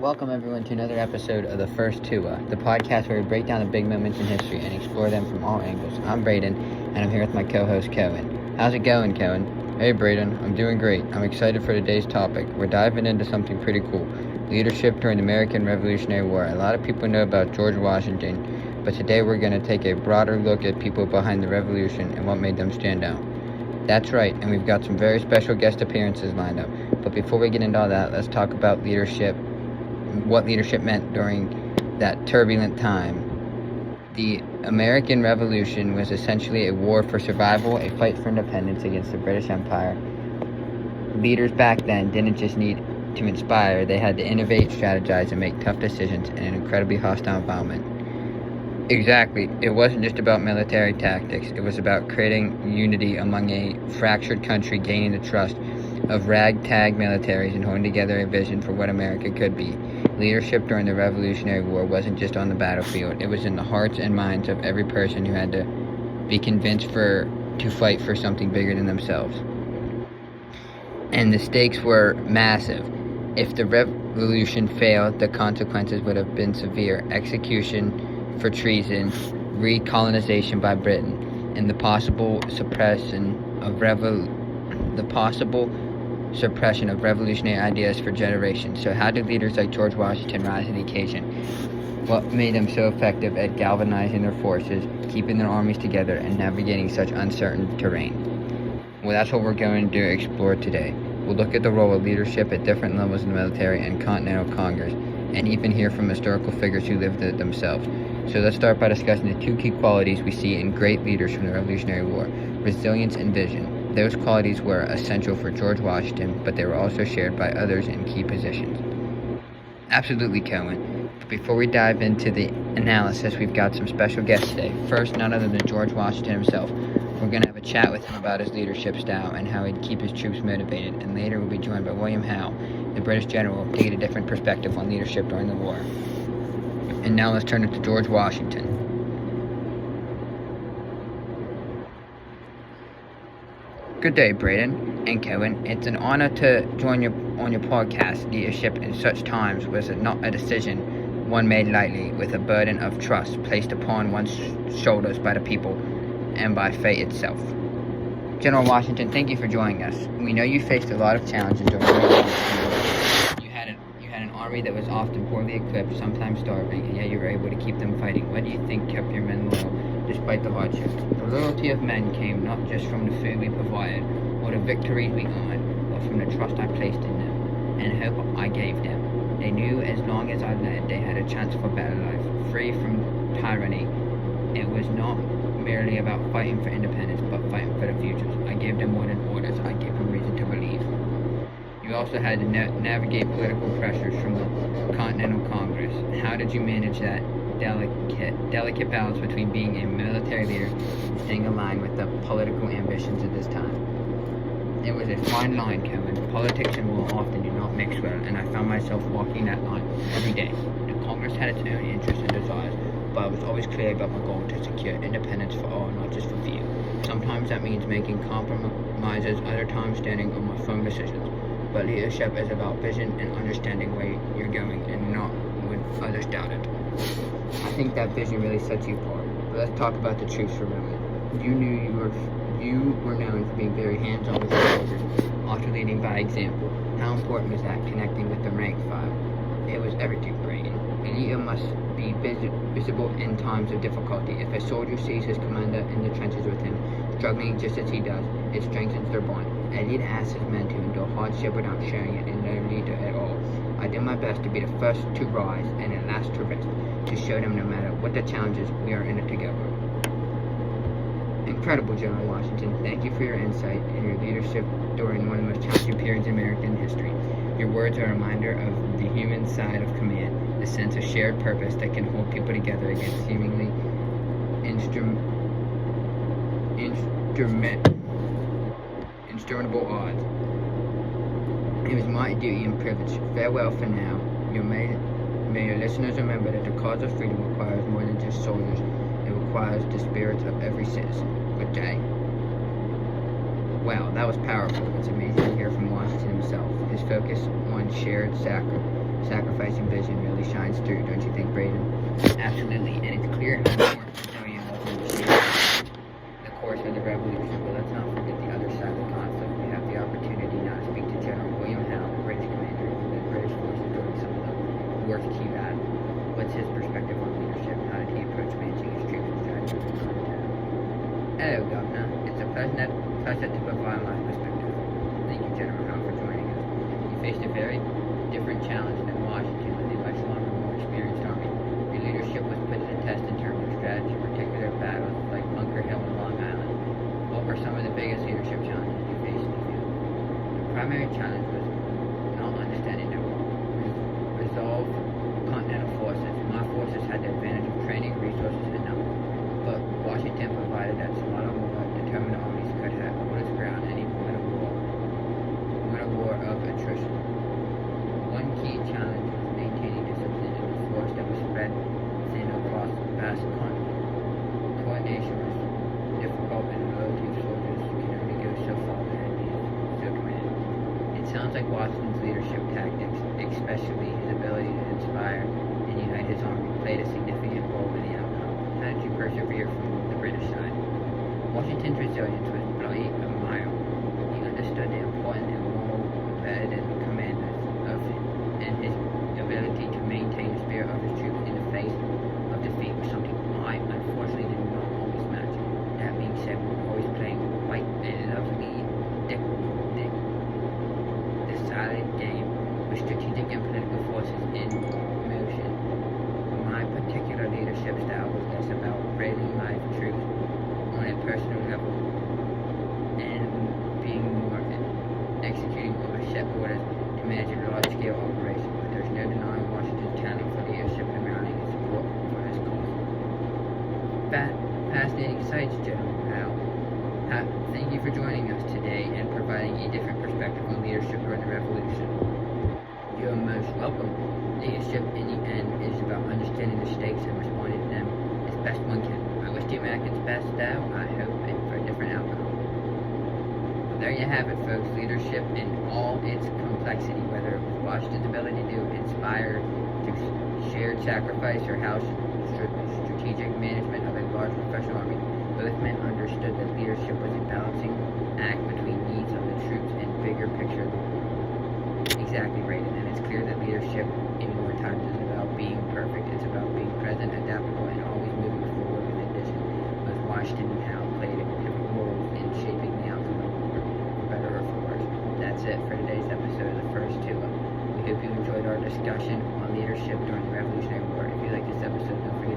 Welcome everyone to another episode of the First Tuah, the podcast where we break down the big moments in history and explore them from all angles. I'm Braden, and I'm here with my co-host Cohen. How's it going, Cohen? Hey Braden, I'm doing great. I'm excited for today's topic. We're diving into something pretty cool. Leadership during the American Revolutionary War. A lot of people know about George Washington, but today we're going to take a broader look at people behind the revolution and what made them stand out. That's right, and we've got some very special guest appearances lined up. But before we get into all that, let's talk about leadership, what leadership meant during that turbulent time. The American Revolution was essentially a war for survival, a fight for independence against the British Empire. Leaders back then didn't just need to inspire, they had to innovate, strategize, and make tough decisions in an incredibly hostile environment. Exactly. It wasn't just about military tactics. It was about creating unity among a fractured country, gaining the trust of ragtag militaries, and holding together a vision for what America could be. Leadership during the Revolutionary War wasn't just on the battlefield. It was in the hearts and minds of every person who had to be convinced to fight for something bigger than themselves. And the stakes were massive. If the revolution failed, the consequences would have been severe: execution for treason, recolonization by Britain, and the possible suppression of revolutionary ideas for generations. So how did leaders like George Washington rise to the occasion? What made them so effective at galvanizing their forces, keeping their armies together, and navigating such uncertain terrain? Well, that's what we're going to explore today. We'll look at the role of leadership at different levels in the military and Continental Congress, and even hear from historical figures who lived it themselves. So let's start by discussing the two key qualities we see in great leaders from the Revolutionary War: resilience and vision. Those qualities were essential for George Washington, but they were also shared by others in key positions. Absolutely, Cohen. But before we dive into the analysis, we've got some special guests today. First, none other than George Washington himself. We're going to have a chat with him about his leadership style and how he'd keep his troops motivated. And later we'll be joined by William Howe, the British general, to get a different perspective on leadership during the war. And now let's turn it to George Washington. Good day, Braden and Cohen. It's an honor to join you on your podcast. Leadership in such times was not a decision one made lightly, with a burden of trust placed upon one's shoulders by the people and by fate itself. General Washington, thank you for joining us. We know you faced a lot of challenges during the Revolution. You had an army that was often poorly equipped, sometimes starving, and yet you were able to keep them fighting. What do you think kept your men loyal despite the hardship? The loyalty of men came not just from the food we provided or the victories we earned, but from the trust I placed in them and hope I gave them. They knew as long as I led, they had a chance for better life, free from tyranny. It was not merely about fighting for independence, but fighting for the futures. I gave them more than orders. I gave them reason to believe. You also had to navigate political pressures from the Continental Congress. How did you manage that delicate balance between being a military leader and staying aligned with the political ambitions of this time? It was a fine line, Cohen. Politics and war often do not mix well, and I found myself walking that line every day. The Congress had its own interests and desires, but I was always clear about my goal to secure independence for all, not just for few. Sometimes that means making compromises, other times standing on my firm decisions. But leadership is about vision and understanding where you're going, and not when others doubt it. I think that vision really sets you apart. But let's talk about the troops for a moment. You were known for being very hands-on with your soldiers, often leading by example. How important was that, connecting with the rank five? It was everything, Braden. A leader must be visible in times of difficulty. If a soldier sees his commander in the trenches with him, struggling just as he does, it strengthens their bond. A leader asks his men to endure hardship without sharing it in no leader at all. I did my best to be the first to rise and the last to rest, to show them no matter what the challenges, we are in it together. Incredible, General Washington. Thank you for your insight and your leadership during one of the most challenging periods in American history. Your words are a reminder of the human side of command, the sense of shared purpose that can hold people together against seemingly insurmountable odds. It was my duty and privilege. Farewell for now. May your listeners remember that the cause of freedom requires more than just soldiers. It requires the spirits of every citizen. Good day. Wow, that was powerful. It's amazing to hear from Washington himself. His focus on shared sacrifice and vision really shines through, don't you think, Braden? Absolutely, and it's clear how important civilian was in the course of the revolution. But let's not forget the other side of the conflict. We have the opportunity now to speak to General William Howe, the British commander who led British forces during some of the worst he had. What's his perspective on leadership? How did he approach managing his troops and strategy? Hello, Governor. It's a pleasure to provide my perspective. Thank you, General Howe, for joining us. You faced a very different challenge than Washington with a much longer, more experienced army. Your leadership was put to the test in terms of strategy, particular battles like Bunker Hill and Long Island. What were some of the biggest leadership challenges you faced in the field? The primary challenge was not understanding the resolve continental forces. My forces had the advantage of training, resources, and numbers, but Washington provided that smaller, more determined armies could have hold its ground and even win a war of attrition. One key challenge was maintaining discipline in a force that was spread thin across the vast continent. Coordination was difficult, and the loyalty of soldiers can only go so far when enemy is so commanding. It sounds like Washington's leadership tactics, especially his ability to inspire and unite his army, played a significant role in the outcome. How did you persevere from the British side? Washington's resilience was bloody a mile. He understood the importance and moral embedded in the commanders of him, and his ability to maintain the spirit of his troops in the face of defeat was something I unfortunately did not always match. That being said, we were always playing quite a lovely decided game with strategic and political forces in motion. My particular leadership style was less about railing my troops on a personal level and being more executing over set orders to manage a large-scale operation. But there's no denying Washington's talent for leadership and mounting his support for this cause. Fascinating sights, General Howe. Thank you for joining us today and providing a different perspective on leadership during the Revolution. You're most welcome. Leadership, in the end, is about understanding the stakes and responding to them as best one can. I wish the Americans best, though, I hope, and for a different outcome. Well, there you have it, folks. Leadership in all its complexity, whether it was Washington's ability to inspire through shared sacrifice or Howe's strategic management of a large professional army. Both men understood that leadership was a balancing act between needs of the troops and bigger picture. Exactly right, and it's clear that leadership in wartime isn't about being perfect. It's about being present, adaptable, and always moving forward with a vision. Both Washington and Howe played a pivotal role in shaping the outcome of the war, for better or for worse. That's it for today's episode of the First Tuah. We hope you enjoyed our discussion on leadership during the Revolutionary War. If you like this episode, don't forget